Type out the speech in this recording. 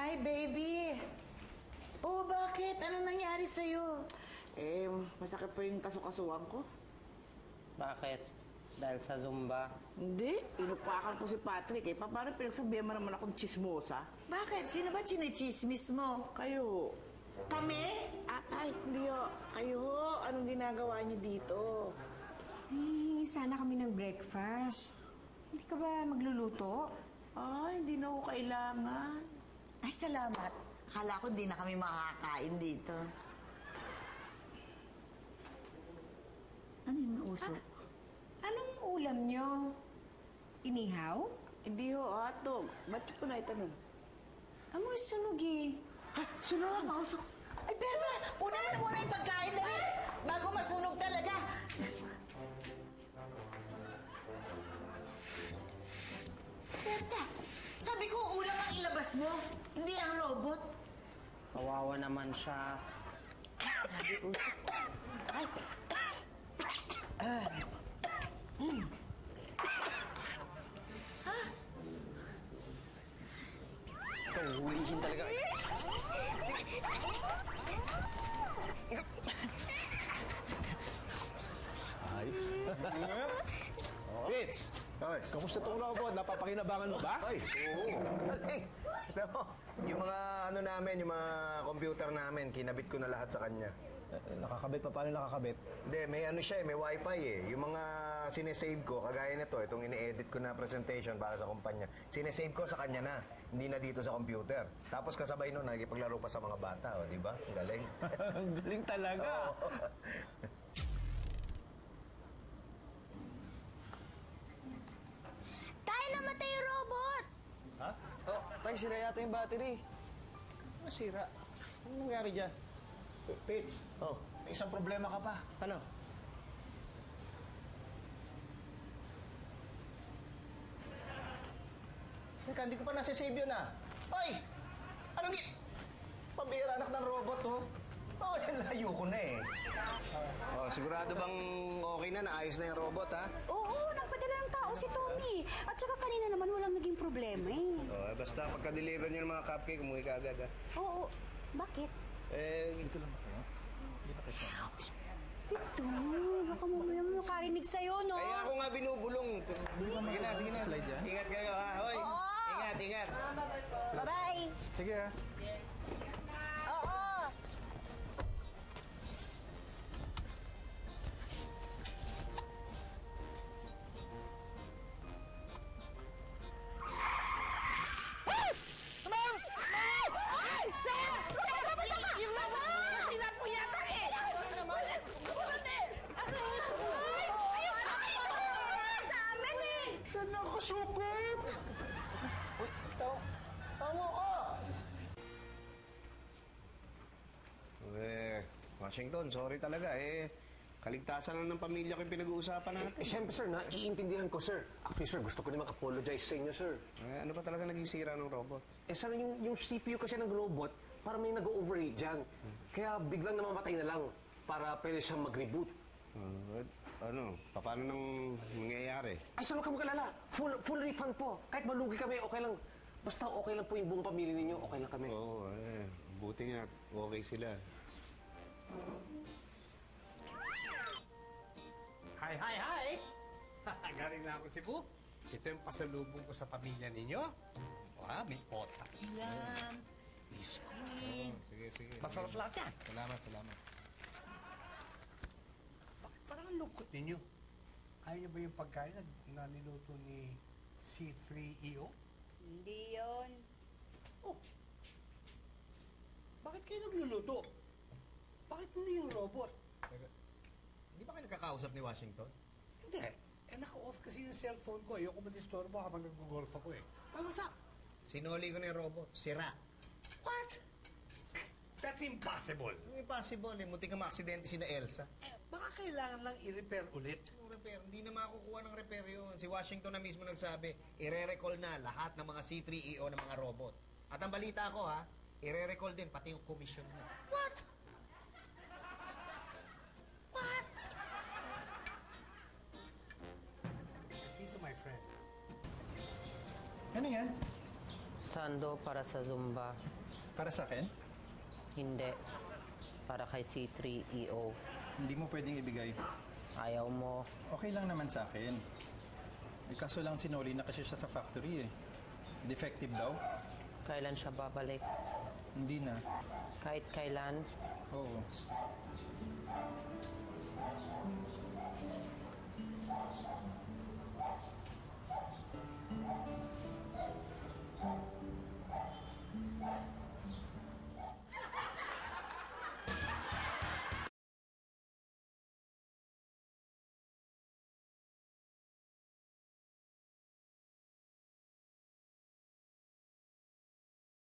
Hi, baby! Oh, bakit? Ano nangyari sa'yo? Masakit pa yung kasukasuan ko. Bakit? Dahil sa Zumba? Hindi, inupakan ko si Patrick Paano pinagsabihan mo naman akong chismosa? Bakit? Sino ba chinichismis mo? Kayo. Kami? Ay, hindi ho. Kayo ho. Anong ginagawa niyo dito? Hihingi sana kami ng breakfast. Hindi ka ba magluluto? Ay, hindi na ho kailangan. Ay, salamat. Akala ko di na kami makakain dito. Ano yung usok? Anong ulam nyo? Inihaw? Hindi ho, hotdog. Ba't niyo po na itanong? Amoy sunog eh. Ay, sunog! Mausok! Ay, Berta! Una mo na muna yung pagkain, dali! Bago masunog talaga! Berta! Sabi ko, ulam ang ilabas mo. Hindi ang robot. Kawawa naman siya. Sabi, usok. Ay! Ito, hulihin talaga. Ayos. Fitz! Ay. Kamusta tong robot? Napapakinabangan mo ba? Ay, oo. Galing. Alam mo, yung mga ano namin, yung mga computer namin, kinabit ko na lahat sa kanya. Nakakabit pa. Paano nakakabit? Hindi, may ano siya may wifi Yung mga sinesave ko, kagaya nito, itong ini-edit ko na presentation para sa kumpanya, sinesave ko sa kanya na, hindi na dito sa computer. Tapos kasabay nun, nagipaglaro pa sa mga bata, di ba? Galing. Ang galing talaga. Tayo namatay yung robot! Ha? Oh, tayo, sira yata yung battery. Ano sira? Anong nangyari dyan? Fitz, Oh, may isang problema ka pa. ano? Teka, hindi ko pa nasa-save yun Ay! Anong Pambira anak ng robot, Oh, layo ko na Oh, sigurado bang okay na, naayos na yung robot, ha? Oo, nagpadala ng tao si Tommy. At saka kanina naman walang naging problema eh. Oh, basta pagka-deliver niyo ng mga cupcake, umuwi ka agad, ha? Oo, bakit? Ito lang ako. Ito, baka mamaya makarinig sa'yo, no? Kaya ako nga binubulong. Sige na, sige na. Ingat kayo, ha? Hoy! Oo! Ingat, ingat. Bye-bye! Sige, ha? Oo! Ay! Sir! Sir! Kamusta ka? Yung naman! Sinan mo yata eh! Sa amin eh! Saan nakasukot? Uy, ito. Tawa ka! Washington, sorry talaga kaligtasan lang ng pamilya ko yung pinag-uusapan natin. Siyempre, sir, naiintindihan ko, sir. Actually, sir, gusto ko namang apologize sa inyo, sir. Ano ba talaga naging sira ng robot? Sir, yung CPU kasi ng robot, parang may nag-overheat dyan. Kaya biglang namamatay na lang para pwede siyang mag-reboot. Paano nang mangyayari? Ay, sir, huwag ka mag-alala. Full refund po. Kahit malugi kami, okay lang. Basta okay lang po yung buong pamilya ninyo, okay lang kami. Oo, buti nga, okay sila. Hi, hi, hi! Galing na ako Cebu. Ito yung pasalubong ko sa pamilya ninyo. May otak yan. Biskuit. Sige. Masarap lahat yan. Salamat. Bakit parang ang lungkot ninyo? Ayaw niyo ba yung pagkain na niluto ni C3EO? Hindi yun. Oh! Bakit kayo nagluluto? Bakit hindi yung robot? Di ba kayo nakakausap ni Washington? Hindi. Naka-off kasi yung cellphone ko. Ayoko madistorbo habang nag-golf ako What's up? Sinuli ko na yung robot. Sira. What? That's impossible. Impossible Muti ka maaksidente si na Elsa. Baka kailangan lang i-repair ulit. Repair. Hindi na makukuha ng repair yun. Si Washington na mismo nagsabi, ire-recall na lahat ng mga C3EO ng mga robot. At ang balita ko ire-recall din pati yung commission na. What? Dito, my friend. Ano yan? sando para sa Zumba. Para sa akin, Hindi. Para kay C3EO. hindi mo pwedeng ibigay. Ayaw mo. Okay lang naman sa akin. Kaso lang sinuli na kasi siya sa factory eh. Defective daw? Kailan siya babalik? Hindi na. Kahit kailan. Oo.